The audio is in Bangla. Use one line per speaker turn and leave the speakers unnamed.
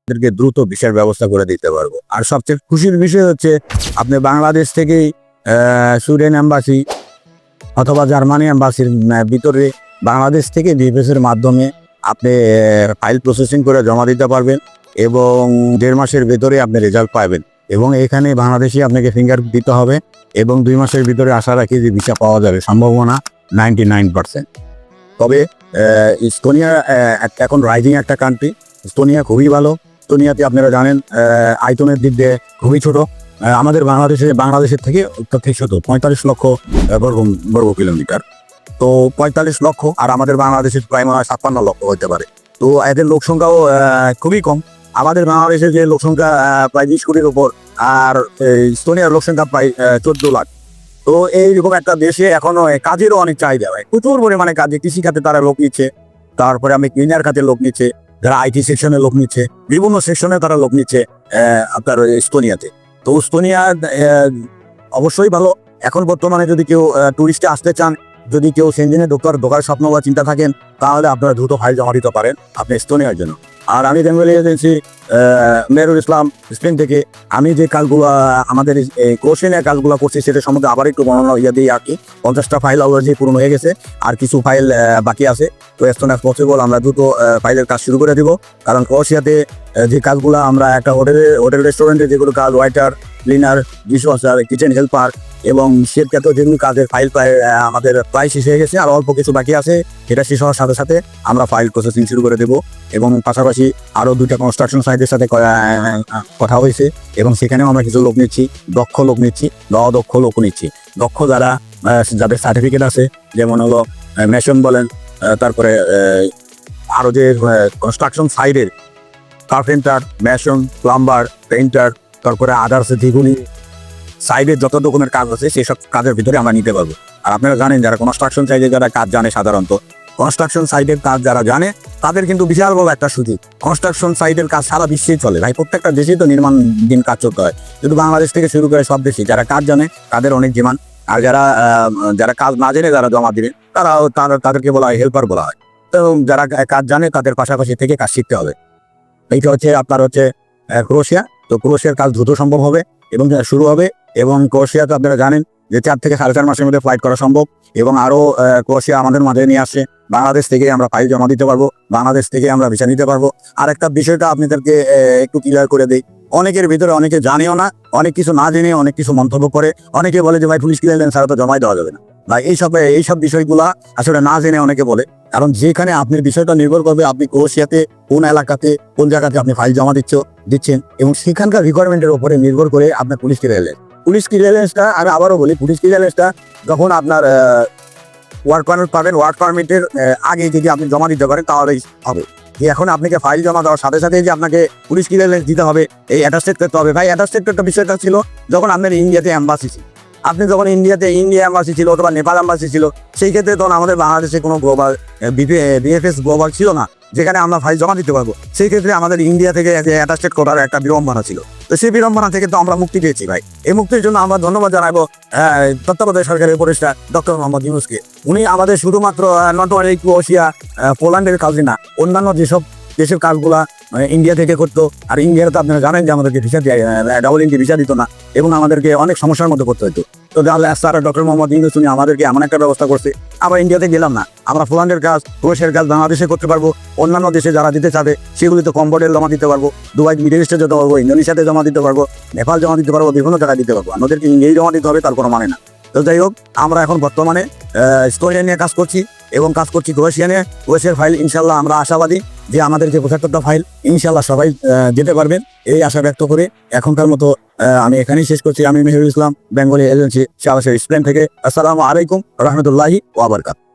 আপনাদেরকে দ্রুত ভিসার ব্যবস্থা করে দিতে পারবো। আর সবচেয়ে খুশির বিষয় হচ্ছে আপনি বাংলাদেশ থেকেই সুইডেন এম্বাসি অথবা জার্মানি এম্বাসির ভিতরে বাংলাদেশ থেকে ডিএফএস এর মাধ্যমে আপনি ফাইল প্রসেসিং করে জমা দিতে পারবেন এবং 1.5 মাসের ভেতরে আপনি রেজাল্ট পাবেন। এবং এখানে বাংলাদেশে আপনাকে ফিঙ্গার দিতে হবে এবং 2 মাসের ভিতরে আশা রাখি যে ভিসা পাওয়া যাবে, সম্ভাবনা 99%। তবে ইস্তোনিয়া এখন রাইজিং একটা কান্ট্রি। ইস্তোনিয়া খুবই ভালো। ইস্তোনিয়াতে আপনারা জানেন আয়তনের দিক দিয়ে খুবই ছোট। আমাদের বাংলাদেশের থেকে ছোট 45 লক্ষ বর্গ কিলোমিটার। তো 45 লক্ষ আর আমাদের বাংলাদেশের প্রায় 56 লক্ষ হতে পারে। তো এদের লোক সংখ্যাও খুবই কম। আমাদের বাংলাদেশের যে লোক সংখ্যা প্রায় 20 কোটির উপর, আর ইস্তোনিয়ার লোক সংখ্যা প্রায় 14 লাখ। তো এইরকম একটা দেশে এখনো কাজেরও অনেক চাহিদা হয়, প্রচুর পরিমাণে কাজে। কৃষি খাতে তারা লোক নিচ্ছে, তারপরে আমি ক্লিনার খাতে লোক নিচ্ছে, যারা আইটি সেকশনে লোক নিচ্ছে, বিভিন্ন সেকশনে তারা লোক নিচ্ছে আপনার ইস্তোনিয়াতে। তো ইস্তোনিয়া অবশ্যই ভালো। এখন বর্তমানে যদি কেউ টুরিস্টে আসতে চান, যদি কেউ সেনজেনে ঢোকার স্বপ্ন বা চিন্তা থাকেন, তাহলে আপনারা দ্রুত ফাইল জমা দিতে পারেন আপনি ইস্তোনিয়ার জন্য। আর আমি বেঙ্গলি এজেন্সি মেহরুল ইসলাম স্পেন থেকে আমি যে কাজগুলো আমাদের কোশ্চেনের কাজগুলো করছি সেটা সম্বন্ধে আবার একটু বর্ণনা দিই আর কি। 50টা ফাইল অলরেডি পূরণ হয়ে গেছে, আর কিছু ফাইল বাকি আছে। তো অ্যাজ সুন অ্যাজ পসিবল আমরা দ্রুত ফাইলের কাজ শুরু করে দিব। কারণ ক্রোয়েশিয়াতে যে কাজগুলো আমরা একটা হোটেল রেস্টুরেন্টে যেগুলো কাজ, waiter, cleaner, dishwasher, kitchen helper এবং শেফ যেগুলো কাজের ফাইল আমাদের প্রায় শেষ হয়ে গেছে, আর অল্প কিছু বাকি আছে। এটা শেষ হওয়ার সাথে সাথে আমরা ফাইল প্রসেসিং শুরু করে দেবো। এবং পাশাপাশি আরও 2টা কনস্ট্রাকশন সাইটের সাথে কথা হয়েছে এবং সেখানেও আমরা কিছু লোক নিচ্ছি, দক্ষ লোক নিচ্ছি, অদক্ষ লোক নিচ্ছি। দক্ষ যাদের সার্টিফিকেট আছে, যেমন হলো মেশন বলেন, তারপরে আরও যে কনস্ট্রাকশন সাইটের কার্পেন্টার, মেশন, প্লাম্বার, পেইন্টার, তারপরে আদার্স যেগুলি সাইডের যত রকমের কাজ আছে সেসব কাজের ভিতরে আমরা নিতে পারবো। আর আপনারা জানেন যারা কনস্ট্রাকশন সাইডে যারা কাজ জানে, সাধারণত কনস্ট্রাকশন সাইডের কাজ যারা জানে তাদের কিন্তু বিশাল বড় একটা সুযোগ। কনস্ট্রাকশন সাইডের কাজ সারা বিশ্বেই চলে ভাই, প্রত্যেকটা দেশেই তো নির্মাণ দিন কাজ চলতে হয়। কিন্তু বাংলাদেশ থেকে শুরু করে সব দেশে যারা কাজ জানে তাদের অনেক ডিমান্ড। আর যারা কাজ না জেনে যারা জমা দিবে তাদেরকে বলা হয় হেল্পার বলা হয়। তো যারা কাজ জানে তাদের পাশাপাশি থেকে কাজ শিখতে হবে। এইটা হচ্ছে আপনার ক্রোয়েশিয়া। তো ক্রোয়েশিয়ার কাজ দ্রুত সম্ভব হবে এবং শুরু হবে। এবং ক্রোয়েশিয়াতে আপনারা জানেন যে 4 থেকে 4.5 মাসের মধ্যে ফ্লাইট করা সম্ভব। এবং আরও ক্রোয়েশিয়া আমাদের মাঝে নিয়ে আসছে, বাংলাদেশ থেকে আমরা ফাইল জমা দিতে পারবো, বাংলাদেশ থেকে আমরা ভিসা নিতে পারবো। আর একটা বিষয়টা আপনাদেরকে একটু ক্লিয়ার করে দিই, অনেকের ভিতরে অনেকে জানেও না, অনেক কিছু না জেনে অনেক কিছু মন্তব্য করে। অনেকে বলে যে ভাই পুলিশ ক্লিয়ারেন্স ছাড়া তো জমাই দেওয়া যাবে না। ভাই এইসব বিষয়গুলা আসলে না জেনে অনেকে বলে। কারণ যেখানে আপনার বিষয়টা নির্ভর করবে আপনি ক্রোয়েশিয়াতে কোন এলাকাতে কোন জায়গাতে আপনি ফাইল জমা দিচ্ছেন এবং সেখানকার রিকোয়ারমেন্টের উপরে নির্ভর করে আপনার পুলিশ ক্লিয়ারেন্সটা আমি আবারও বলি, পুলিশ ক্লিয়ারেন্সটা যখন আপনার ওয়ার্ক পারমিট পাবেন, ওয়ার্ক পারমিটের আগে যদি আপনি জমা দিতে পারেন তাহলেই হবে। যে এখন আপনাকে ফাইল জমা দেওয়ার সাথে সাথে যে আপনাকে পুলিশ ক্লিয়ারেন্স দিতে হবে, এই অ্যাটাস্টেড করতে হবে। ভাই অ্যাটাস্টেড একটা বিষয়টা ছিল যখন আপনার ইন্ডিয়াতে এম্বাসি ছিল, আপনি যখন ইন্ডিয়া এম্বাসি ছিল অথবা নেপাল এম্বাসি ছিল, সেই ক্ষেত্রে তখন আমাদের বাংলাদেশে কোনো গ্লোবাল বিএফএস গ্লোবাল ছিল না যেখানে আমরা ফাইল জমা দিতে পারবো। সেই ক্ষেত্রে আমাদের ইন্ডিয়া থেকে অ্যাটাস্টেড করার একটা বিড়ম্বনা ছিল। তো সেই বিড়ম্বনা থেকে তো আমরা মুক্তি পেয়েছি ভাই। এই মুক্তির জন্য আমরা ধন্যবাদ জানাবো তত্ত্বাবধায়ক সরকারের উপদেষ্টা ডক্টর মোহাম্মদ ইউনূসকে। উনি আমাদের শুধুমাত্র নট অনলি ক্রোয়েশিয়া, পোল্যান্ডের কাজই না, অন্যান্য যেসব দেশের কাজগুলা ইন্ডিয়া থেকে করতো। আর ইন্ডিয়ার তো আপনারা জানেন যে আমাদেরকে ভিসা ডাবল এন্ট্রি ভিসা দিত না এবং আমাদেরকে অনেক সমস্যার মধ্যে করতে হতো। তো স্যার ডক্টর মোহাম্মদ ইউনূস উনি আমাদেরকে এমন একটা ব্যবস্থা করছে, আবার ইন্ডিয়াতে গেলাম না, আমরা পোল্যান্ডের কাজ, ক্রোয়েশিয়ার কাজ বাংলাদেশে করতে পারবো। অন্যান্য দেশে যারা দিতে চাবে সেগুলিতে কম্বোডিয়া জমা দিতে পারবো, দুবাই মিডল ইস্টে যেতে পারবো, ইন্দোনেশিয়াতে জমা দিতে পারবো, নেপাল জমা দিতে পারবো, বিভিন্ন জায়গায় দিতে পারবো। আমাদেরকে ইন্ডিয়ায় জমা দিতে হবে তার কোনো মানে না। তো যাই হোক, আমরা এখন বর্তমানে ইস্তোনিয়া নিয়ে কাজ করছি এবং কাজ করছি ক্রোয়েশিয়া নিয়ে। ক্রোয়েশিয়ার ফাইল ইনশাল্লাহ আমরা আশাবাদী যে আমাদের যে 75টা ফাইল ইনশাল্লাহ সবাই যেতে পারবেন, এই আশা ব্যক্ত করে এখনকার মতো আমি এখানেই শেষ করছি। আমি মেহরুল ইসলাম, বেঙ্গলি এজেন্সি স্পেন থেকে। আসসালামু আলাইকুম রহমতুল্লাহি ওয়া বারাকাতুহু।